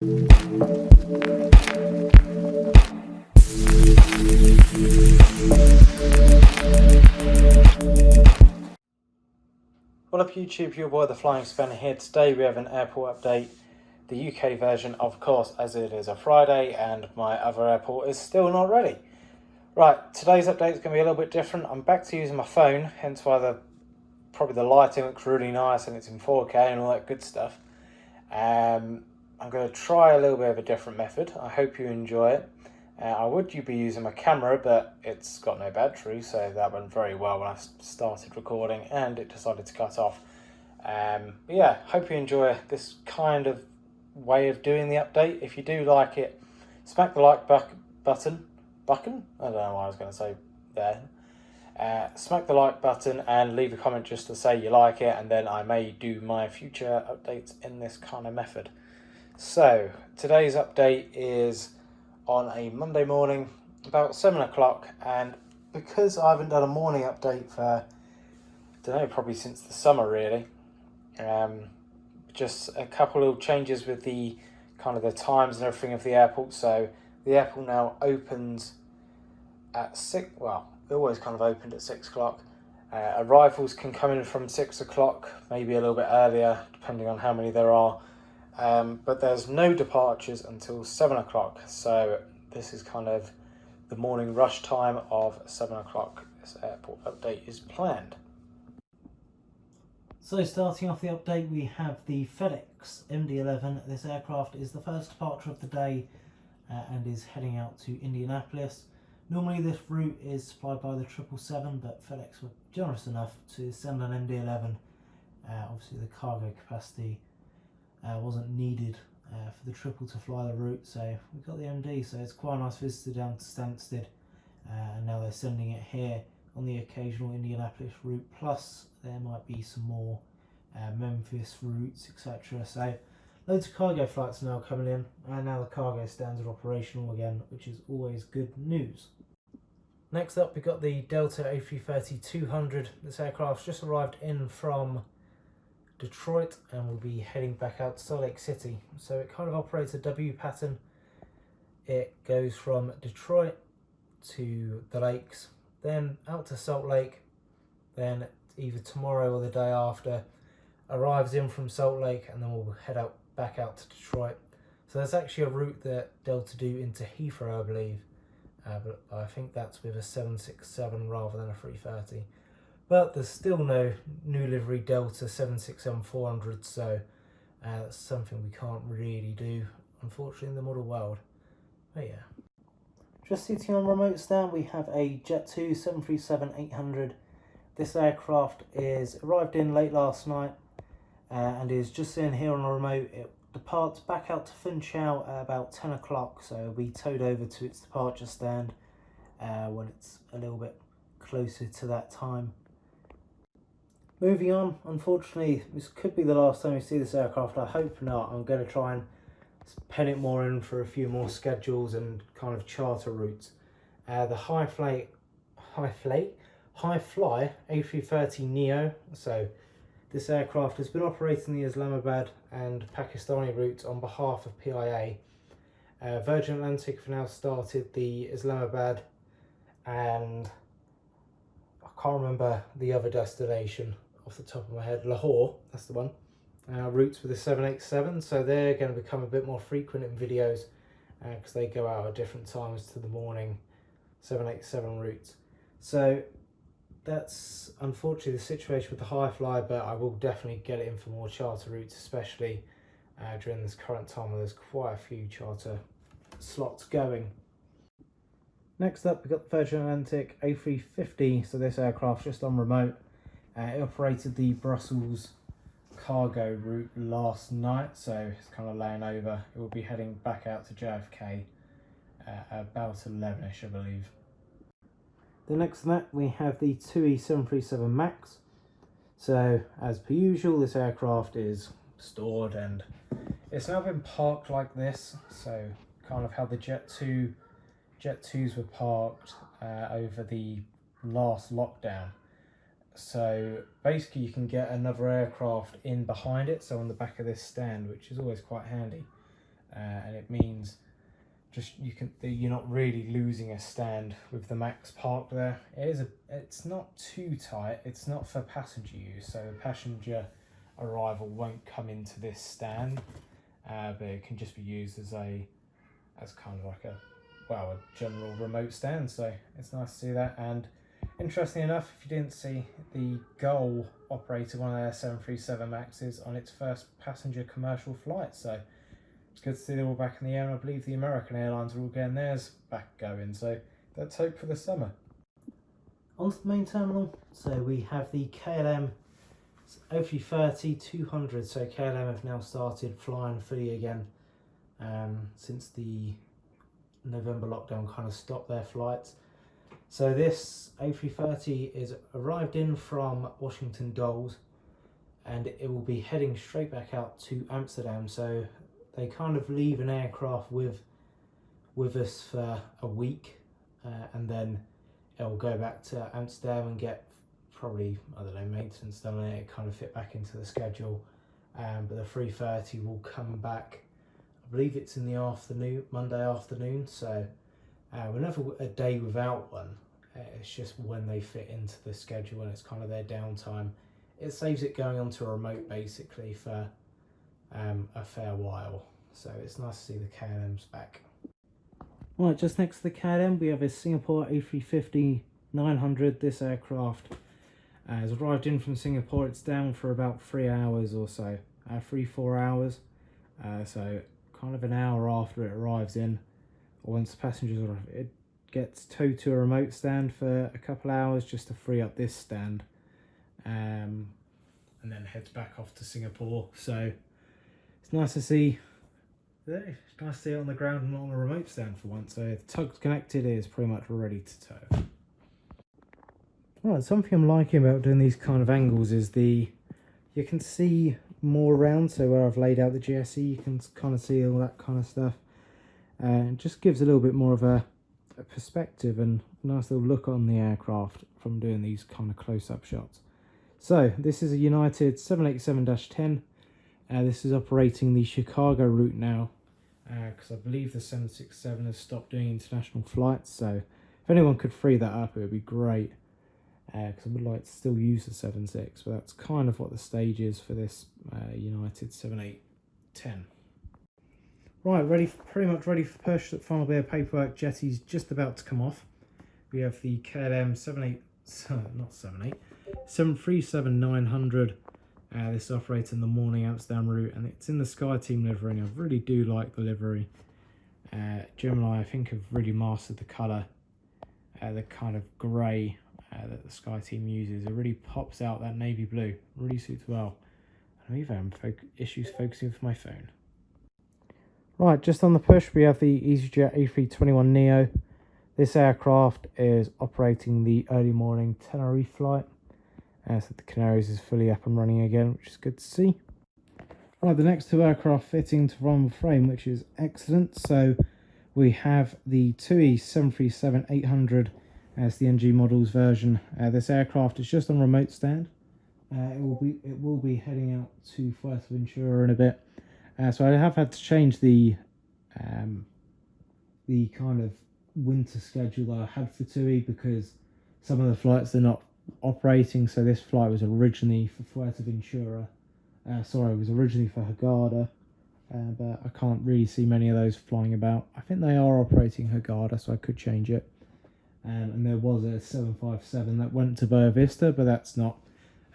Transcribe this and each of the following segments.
What up YouTube, your boy the Flying Spanner here. Today we have an airport update, the UK version of course, as it is a Friday and my other airport is still not ready. Right, today's update is going to be a little bit different. I'm back to using my phone, hence why probably the lighting looks really nice and it's in 4K and all that good stuff. I'm going to try a little bit of a different method. I hope you enjoy it. I would be using my camera, but it's got no battery, so that went very well when I started recording and it decided to cut off. But yeah, hope you enjoy this kind of way of doing the update. If you do like it, smack the like button. I don't know what I was going to say there. Smack the like button and leave a comment just to say you like it, and then I may do my future updates in this kind of method. So today's update is on a Monday morning about 7 o'clock, and because I haven't done a morning update for, I don't know, probably since the summer really, just a couple of changes with the kind of the times and everything of the airport. So the airport now opens at 6, well, it always kind of opened at 6 o'clock. Arrivals can come in from 6 o'clock, maybe a little bit earlier depending on how many there are. But there's no departures until 7 o'clock, so this is kind of the morning rush time of 7 o'clock. This airport update is planned. So starting off the update, we have the FedEx MD-11. This aircraft is the first departure of the day and is heading out to Indianapolis. Normally this route is supplied by the 777, but FedEx were generous enough to send an MD-11. Obviously the cargo capacity wasn't needed for the triple to fly the route, so we got the MD, so it's quite a nice visitor down to Stansted, and now they're sending it here on the occasional Indianapolis route, plus there might be some more Memphis routes, etc. So loads of cargo flights now coming in, and now the cargo stands are operational again, which is always good news. Next up, we got the Delta A330-200. This aircraft's just arrived in from Detroit and will be heading back out to Salt Lake City. So it kind of operates a W pattern. It goes from Detroit to the lakes, then out to Salt Lake, then either tomorrow or the day after arrives in from Salt Lake, and then we'll head back out to Detroit. So there's actually a route that Delta do into Heathrow, I believe, but I think that's with a 767 rather than a 330. But there's still no new livery Delta 767-400, so that's something we can't really do, unfortunately, in the model world. But yeah. Just sitting on remote stand, we have a Jet2 737-800. This aircraft is arrived in late last night and is just sitting here on a remote. It departs back out to Funchal at about 10 o'clock, so it'll be towed over to its departure stand when it's a little bit closer to that time. Moving on, unfortunately, this could be the last time we see this aircraft. I hope not. I'm going to try and pen it more in for a few more schedules and kind of charter routes. The high fly A330neo. So this aircraft has been operating the Islamabad and Pakistani routes on behalf of PIA. Virgin Atlantic have now started the Islamabad and I can't remember the other destination off the top of my head. Lahore, that's the one. Routes with the 787, so they're going to become a bit more frequent in videos because they go out at different times to the morning 787 routes. So that's unfortunately the situation with the high fly, but I will definitely get it in for more charter routes, especially during this current time where there's quite a few charter slots going. Next up, we've got the Virgin Atlantic A350. So this aircraft just on remote. It operated the Brussels cargo route last night, so it's kind of laying over. It will be heading back out to JFK about 11ish, I believe. The next to that, we have the TUI 737 MAX. So as per usual, this aircraft is stored and it's now been parked like this. So kind of how the Jet 2s were parked over the last lockdown. So basically you can get another aircraft in behind it, so on the back of this stand, which is always quite handy. it means you're not really losing a stand with the Max parked there. It's not too tight. It's not for passenger use, so the passenger arrival won't come into this stand, but it can just be used as kind of like a general remote stand. So it's nice to see that. And interestingly enough, if you didn't see, the Gull operated one of their 737 Maxes on its first passenger commercial flight. So it's good to see they're all back in the air, and I believe the American airlines are all getting theirs back going. So let's hope for the summer. Onto the main terminal. So we have the KLM A330-200. So KLM have now started flying fully again since the November lockdown kind of stopped their flights. So this A330 is arrived in from Washington Dulles, and it will be heading straight back out to Amsterdam. So they kind of leave an aircraft with us for a week, and then it'll go back to Amsterdam and get probably, I don't know, maintenance done on it, kind of fit back into the schedule. But the 330 will come back, I believe it's in the afternoon, Monday afternoon. So we're never a day without one. It's just when they fit into the schedule and it's kind of their downtime. It saves it going onto a remote basically for a fair while. So it's nice to see the KLM's back. Right, just next to the KLM we have a Singapore A350-900. This aircraft has arrived in from Singapore. It's down for about 3 hours or so, 3-4 hours. So kind of an hour after it arrives in, or once the passengers arrive, it gets towed to a remote stand for a couple hours just to free up this stand, and then heads back off to Singapore. So it's nice to see. It's nice to see it on the ground and not on a remote stand for once. So the tug's connected, it is pretty much ready to tow. Right, something I'm liking about doing these kind of angles is you can see more around. So where I've laid out the GSE, you can kind of see all that kind of stuff. It just gives a little bit more of a perspective and a nice little look on the aircraft from doing these kind of close-up shots. So this is a United 787-10. This is operating the Chicago route now, because I believe the 767 has stopped doing international flights. So if anyone could free that up, it would be great, because I would like to still use the 76, but that's kind of what the stage is for this United 7810. Right, pretty much ready for purchase at final bit of paperwork. Jetty's just about to come off. We have the KLM 737-900. This operates in the morning Amsterdam route, and it's in the SkyTeam livery, and I really do like the livery. Gemini, I think, have really mastered the colour, the kind of grey that the SkyTeam uses. It really pops out that navy blue, really suits well. I'm even having issues focusing with my phone. Right, just on the push we have the EasyJet A321neo. This aircraft is operating the early morning Tenerife flight. So the Canaries is fully up and running again, which is good to see. Right, the next two aircraft fitting to run the frame, which is excellent. So we have the TUI 737-800 as the NG models version. This aircraft is just on remote stand. It will be heading out to Fuerteventura in a bit. So I have had to change the kind of winter schedule that I had for TUI, because some of the flights they're not operating. So this flight was originally for Fuerteventura. It was originally for Hurghada, but I can't really see many of those flying about. I think they are operating Hurghada, so I could change it. And there was a 757 that went to Boa Vista, but that's not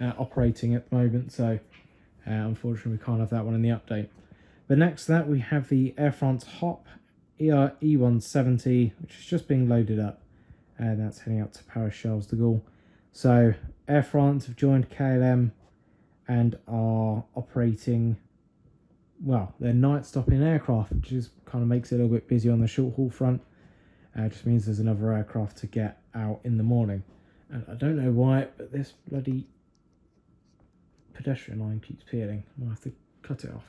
operating at the moment. So unfortunately, we can't have that one in the update. But next to that, we have the Air France HOP E170, which is just being loaded up, and that's heading out to Paris Charles de Gaulle. So Air France have joined KLM and are operating, well, they're night stopping aircraft, which is kind of makes it a little bit busy on the short haul front. Just means there's another aircraft to get out in the morning. And I don't know why, but this bloody pedestrian line keeps peeling. I'll have to cut it off.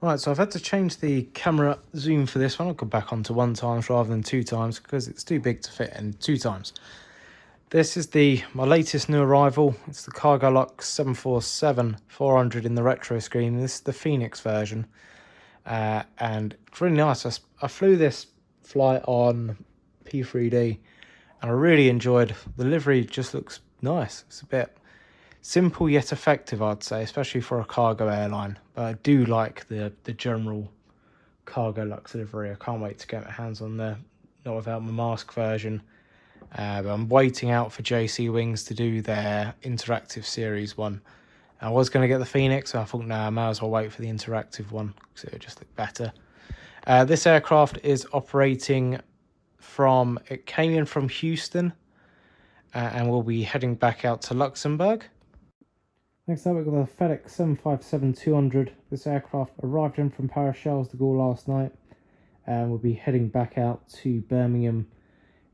Right, so I've had to change the camera zoom for this one. I'll go back onto 1 times rather than 2 times because it's too big to fit in 2 times. This is my latest new arrival. It's the Cargolux 747-400 in the retro screen. This is the Phoenix version. and it's really nice. I flew this flight on P3D, and I really enjoyed the livery. Just looks nice. It's a bit simple yet effective, I'd say, especially for a cargo airline. But I do like the general cargo Lux livery. I can't wait to get my hands on the not without my mask version. But I'm waiting out for JC Wings to do their interactive series one. I was going to get the Phoenix, so I thought, I may as well wait for the interactive one because it would just look better. This aircraft is operating from, it came in from Houston, and we'll be heading back out to Luxembourg. Next up, we've got the FedEx 757-200. This aircraft arrived in from Paris Charles de Gaulle last night, and we'll be heading back out to Birmingham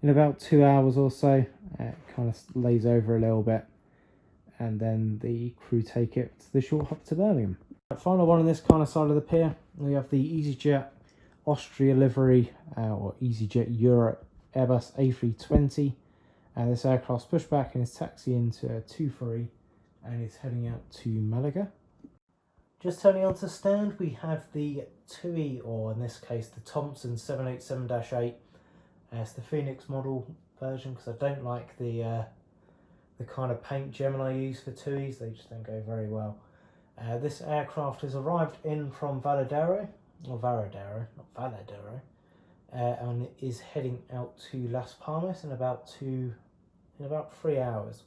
in about 2 hours or so. It kind of lays over a little bit, and then the crew take it to the short hop to Birmingham. The final one on this kind of side of the pier, we have the EasyJet Austria livery, or EasyJet Europe Airbus A320. This aircraft's pushed back and is taxiing to 2-3 and is heading out to Malaga. Just turning onto stand, we have the TUI, or in this case the Thompson 787-8. It's the Phoenix model version because I don't like the kind of paint Gemini use for TUIs. They just don't go very well. This aircraft has arrived in from Varadero, not Varadero, and is heading out to Las Palmas in about 3 hours.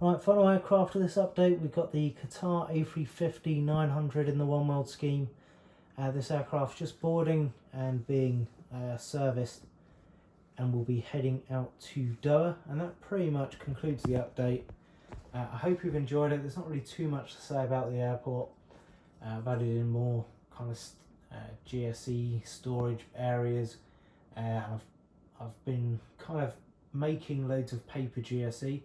Right, final aircraft of this update, we've got the Qatar A350-900 in the One World scheme. This aircraft just boarding and being serviced, and we'll be heading out to Doha, and that pretty much concludes the update. I hope you've enjoyed it. There's not really too much to say about the airport. I've added in more kind of GSE storage areas. I've been kind of making loads of paper GSE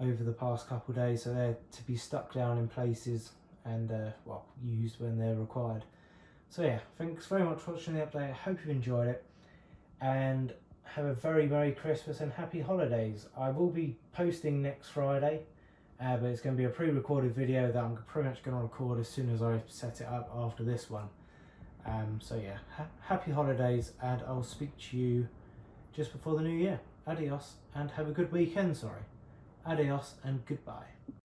over the past couple of days, so they're to be stuck down in places and well, used when they're required. So yeah, thanks very much for watching the update. I hope you've enjoyed it, and have a very Merry Christmas and Happy Holidays. I will be posting next Friday, but it's going to be a pre-recorded video that I'm pretty much going to record as soon as I set it up after this one. So yeah, happy holidays, and I'll speak to you just before the new year. Adios, and have a good weekend, Adios and goodbye.